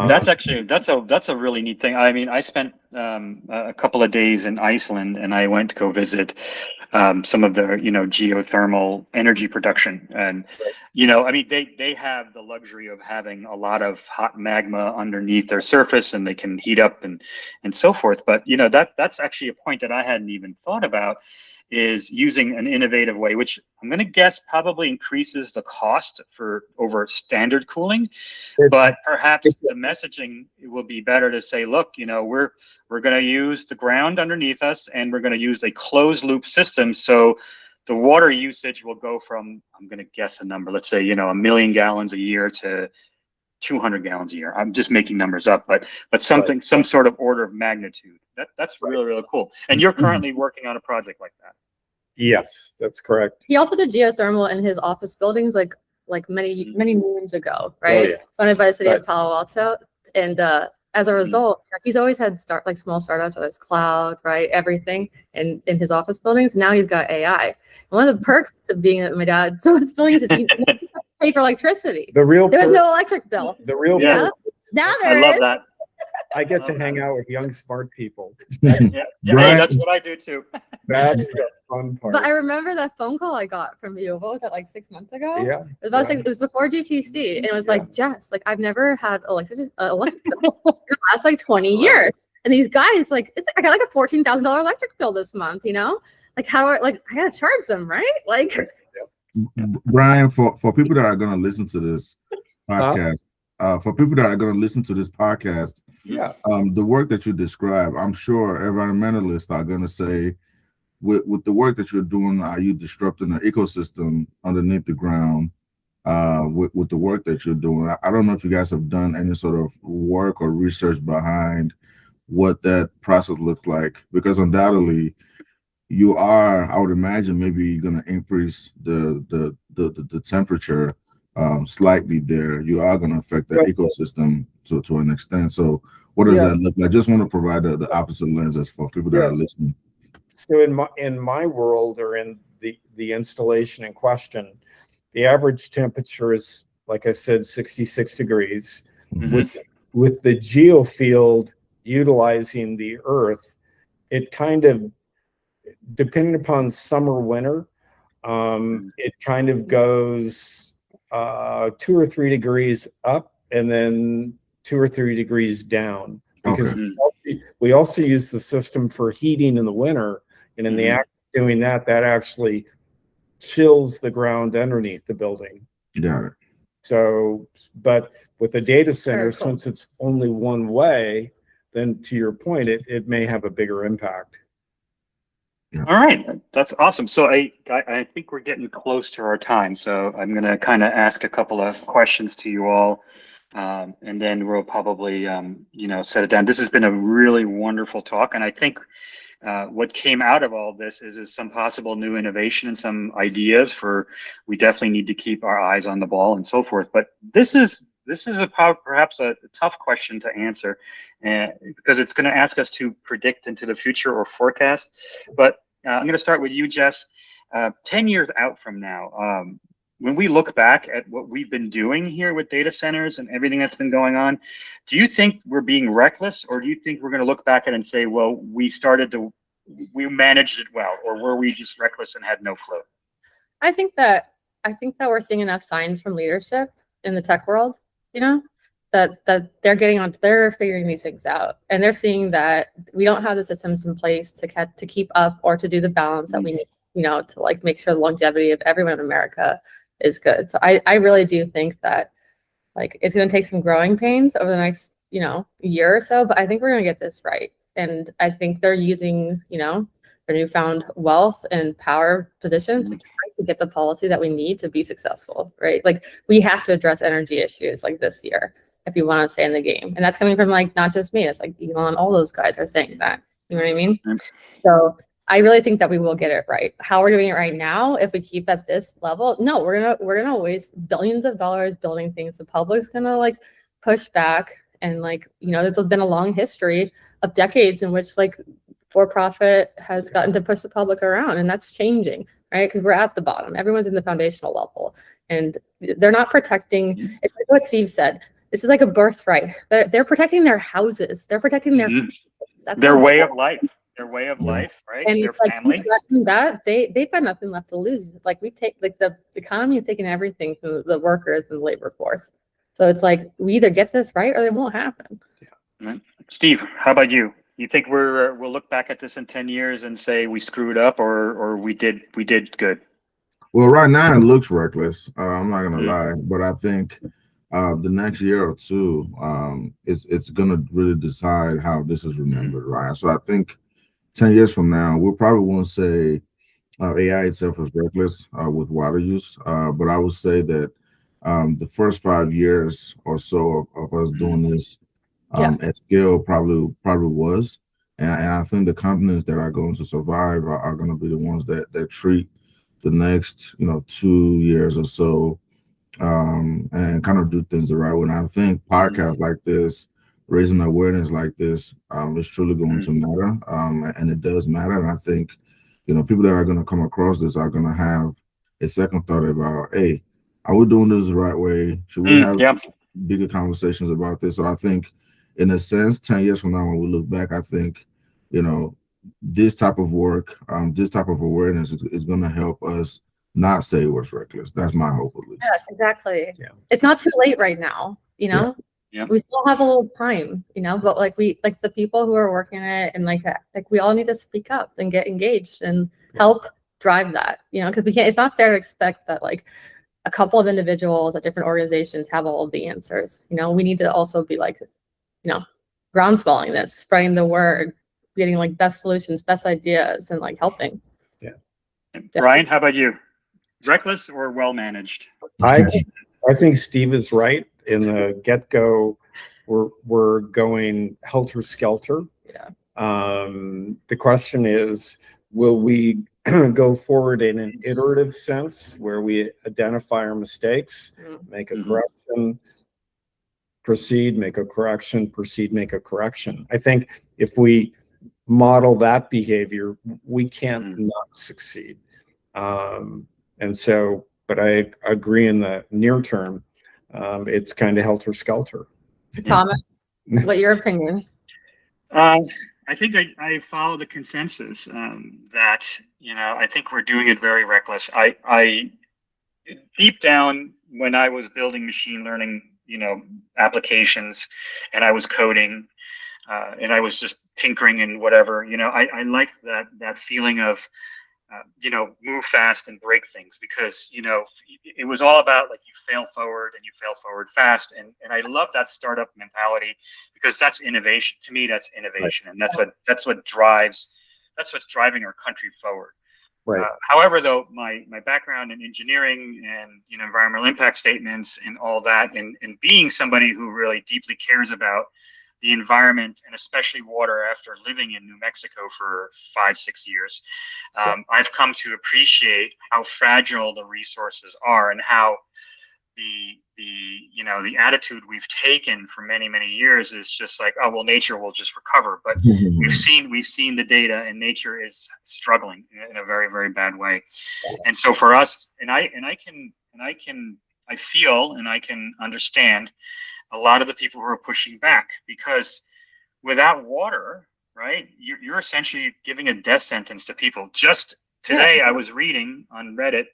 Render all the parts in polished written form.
That's actually that's a really neat thing. I mean, I spent a couple of days in Iceland, and I went to go visit some of their geothermal energy production, and I mean they have the luxury of having a lot of hot magma underneath their surface, and they can heat up and so forth. But that's actually a point that I hadn't even thought about, is using an innovative way, which I'm going to guess probably increases the cost over standard cooling, but perhaps the messaging will be better to say, look, we're going to use the ground underneath us, and we're going to use a closed loop system. So the water usage will go from, I'm going to guess a number, let's say, 1 million gallons a year to 200 gallons a year. I'm just making numbers up, but something, some sort of order of magnitude. That's really, really cool. And you're currently working on a project like that. Yes, that's correct. He also did geothermal in his office buildings like many moons ago, right? Funded by the city of Palo Alto. And as a result, he's always had small startups, whether it's cloud, right? Everything in his office buildings. Now he's got AI. And one of the perks of being at my dad's office buildings is he doesn't pay for electricity. There was no electric bill. The real now there is. I love that. I get to hang out with young, smart people. Hey, that's what I do too. That's the fun part. But I remember that phone call I got from you. What was that, like 6 months ago? Yeah. It was about it was before GTC, and it was like, Jess, I've never had electric bill in the last 20 years. And these guys, I got a $14,000 electric bill this month. How do I gotta charge them, right? Brian, for people that are gonna listen to this podcast. The work that you describe, I'm sure environmentalists are going to say, with the work that you're doing, are you disrupting the ecosystem underneath the ground? With the work that you're doing, I don't know if you guys have done any sort of work or research behind what that process looks like, because undoubtedly you are, I would imagine, maybe going to increase the temperature slightly there. You are going to affect the ecosystem to an extent. So what does that look like? I just want to provide the opposite lenses for people that are listening. So in my world, or in the installation in question, the average temperature is, like I said, 66 degrees. With the geofield utilizing the earth, it kind of, depending upon summer, winter, it kind of goes 2 or 3 degrees up, and then 2 or 3 degrees down, because we also use the system for heating in the winter, and in the act of doing that actually chills the ground underneath the building. Got it. So, but with a data center, since it's only one way, then to your point, it may have a bigger impact. Yeah. All right, that's awesome. So I think we're getting close to our time, so I'm going to kind of ask a couple of questions to you all, and then we'll probably set it down. This has been a really wonderful talk, and I think what came out of all this is some possible new innovation and some ideas for, we definitely need to keep our eyes on the ball and so forth. But this is perhaps a tough question to answer, because it's going to ask us to predict into the future or forecast. But I'm going to start with you, Jess. 10 years out from now, when we look back at what we've been doing here with data centers and everything that's been going on, do you think we're being reckless, or do you think we're going to look back at it and say, well, we managed it well, or were we just reckless and had no clue? I think that we're seeing enough signs from leadership in the tech world, that they're they're figuring these things out, and they're seeing that we don't have the systems in place to keep up or to do the balance that we need, to make sure the longevity of everyone in America is good. So I really do think that it's going to take some growing pains over the next year or so, but I think we're going to get this right. And I think they're using their newfound wealth and power positions to try to get the policy that we need to be successful, right? We have to address energy issues this year if you want to stay in the game. And that's coming from not just me, it's Elon, all those guys are saying that, you know what I mean? So I really think that we will get it right. How we're doing it right now, if we keep at this level, no, we're gonna waste billions of dollars building things. The public's gonna push back, and there's been a long history of decades in which for-profit has gotten to push the public around, and that's changing, right? Because we're at the bottom. Everyone's in the foundational level, and they're not protecting. It's like what Steve said. This is like a birthright. They're protecting their houses. They're protecting their their way of life. Their way of life, right? And their it's like family. that they've got nothing left to lose. Like we take like the economy is taking everything from the workers and the labor force. So it's like we either get this right or it won't happen. Yeah. Steve, how about you? You think we'll look back at this in 10 years and say we screwed up or we did good? Well, right now it looks reckless. I'm not gonna lie, but I think the next year or two, it's gonna really decide how this is remembered, right? So I think 10 years from now, we probably won't say AI itself is reckless with water use, but I would say that the first 5 years or so of us doing this at scale probably was, and I think the companies that are going to survive are going to be the ones that treat the next 2 years or so and kind of do things the right way. And I think podcasts like this, raising awareness like this, is truly going to matter, and it does matter. And I think people that are going to come across this are going to have a second thought about, hey, are we doing this the right way? Should we have bigger conversations about this? So I think, in a sense, 10 years from now, when we look back, I think, this type of work, this type of awareness is going to help us not say it was reckless. That's my hope, at least. Yes, exactly. Yeah. It's not too late right now, Yeah. We still have a little time, but like the people who are working it and like we all need to speak up and get engaged and help drive that, because it's not fair to expect that like a couple of individuals at different organizations have all of the answers. We need to also be like, groundswelling this, spreading the word, getting like best solutions, best ideas, and like helping. Yeah. Brian, how about you? Reckless or well managed? I think Steve is right. In the get-go, we're going helter-skelter. Yeah. The question is, will we go forward in an iterative sense where we identify our mistakes, make a correction, proceed, make a correction, proceed, make a correction? I think if we model that behavior, we can't not succeed. And so, but I agree in the near term, it's kind of helter-skelter. Thomas, what's your opinion? I think I follow the consensus that I think we're doing it very reckless. I deep down, when I was building machine learning applications and I was coding and I was just tinkering and whatever, I liked that feeling of move fast and break things, because it was all about like you fail forward and you fail forward fast, and I love that startup mentality, because that's innovation. To me, that's innovation, and that's what's driving our country forward. Right. However, though, my background in engineering and environmental impact statements and all that, and being somebody who really deeply cares about the environment and especially water after living in New Mexico for 5-6 years, I've come to appreciate how fragile the resources are, and how the attitude we've taken for many years is just like, oh well, nature will just recover. But we've seen the data, and nature is struggling in a very bad way. And so for us, I feel and I can understand a lot of the people who are pushing back, because without water, right, you're essentially giving a death sentence to people. Just today, I was reading on Reddit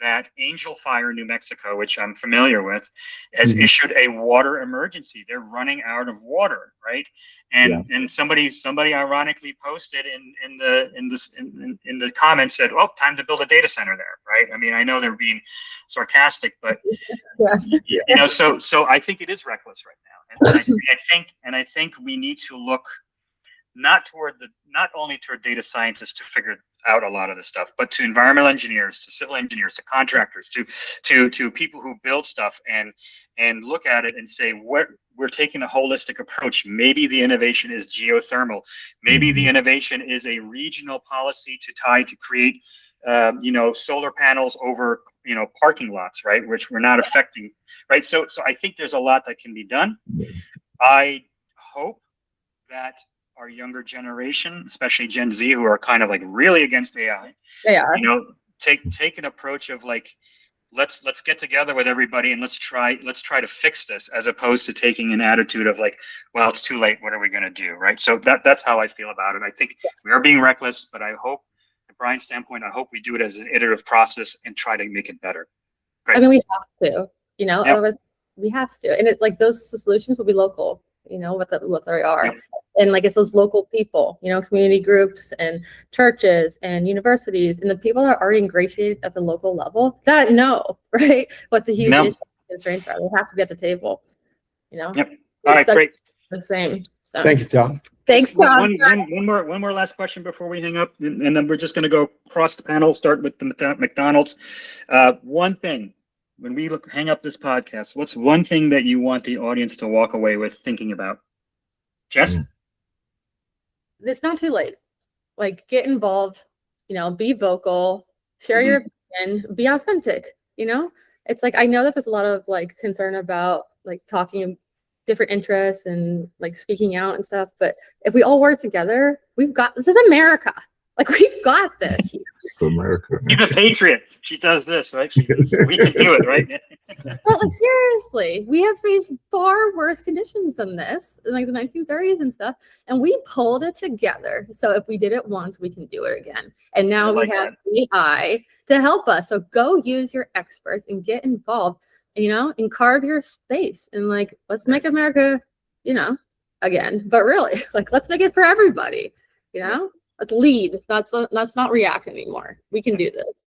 that Angel Fire, New Mexico, which I'm familiar with, has issued a water emergency. They're running out of water, right? And somebody ironically posted in the comments, said, "Oh, time to build a data center there," right? I mean, I know they're being sarcastic, but so I think it is reckless right now, and I think we need to look not only toward data scientists to figure out a lot of this stuff, but to environmental engineers, to civil engineers, to contractors, to people who build stuff, and look at it and say, we're taking a holistic approach. Maybe the innovation is geothermal. Maybe the innovation is a regional policy to create solar panels over parking lots, right, which we're not affecting, right? So I think there's a lot that can be done. I hope that our younger generation, especially Gen Z, who are kind of like really against AI, take an approach of like, let's get together with everybody and let's try to fix this, as opposed to taking an attitude of like, well, it's too late, what are we going to do, right? So that's how I feel about it. I think we are being reckless, but I hope, from Brian's standpoint, I hope we do it as an iterative process and try to make it better. Great. I mean, we have to, you know, Yep. otherwise we have to, and like those solutions will be local, you know, what they are. Yep. And like it's those local people, you know, community groups and churches and universities and the people that are already ingratiated at the local level that know, right, what the huge issues and constraints are. They have to be at the table, you know. Yep. All right, great. The same. So Thank you, Tom. thanks, Tom. One more last question before we hang up, and then we're just going to go across the panel, start with the McDonald's. One thing, when we hang up this podcast, what's one thing that you want the audience to walk away with thinking about? Jess? It's not too late. Like, get involved, you know, be vocal, share your opinion, be authentic, you know. It's like, I know that there's a lot of like concern about like talking different interests and like speaking out and stuff, but if we all work together, this is America. Like, we've got this. It's America. She's a patriot. She does this, right? We can do it, right? But like, seriously, we have faced far worse conditions than this in like the 1930s and stuff, and we pulled it together. So if we did it once, we can do it again. And now we have AI to help us. So go use your experts and get involved, you know, and carve your space. And like, let's make America, you know, again. But really, like, let's make it for everybody, you know. Let's lead. Let's not react anymore. We can do this.